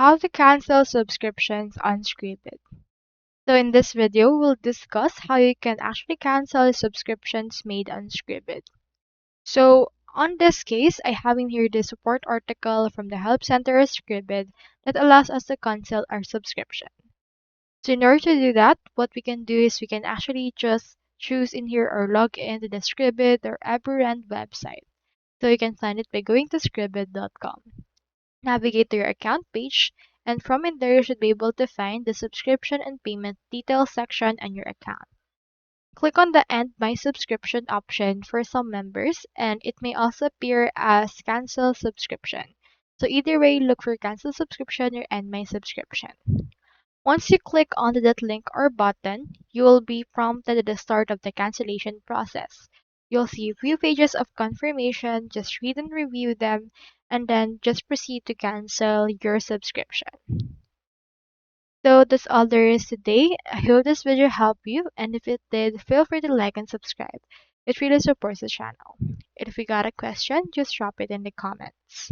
How to cancel subscriptions on Scribd. So in this video, we'll discuss how you can actually cancel subscriptions made on Scribd. So on this case, I have in here the support article from the Help Center of Scribd that allows us to cancel our subscription. So in order to do that, what we can do is we can actually just choose in here or log into the Scribd or Everend website. So you can find it by going to scribd.com. Navigate to your account page, and from in there you should be able to find the subscription and payment details section on your account. Click on the End My Subscription option for some members, and it may also appear as Cancel Subscription. So either way, look for Cancel Subscription or End My Subscription. Once you click onto that link or button, you will be prompted at the start of the cancellation process. You'll see a few pages of confirmation, just read and review them, and then just proceed to cancel your subscription. So that's all there is today. I hope this video helped you, and if it did, feel free to like and subscribe. It really supports the channel. If you got a question, just drop it in the comments.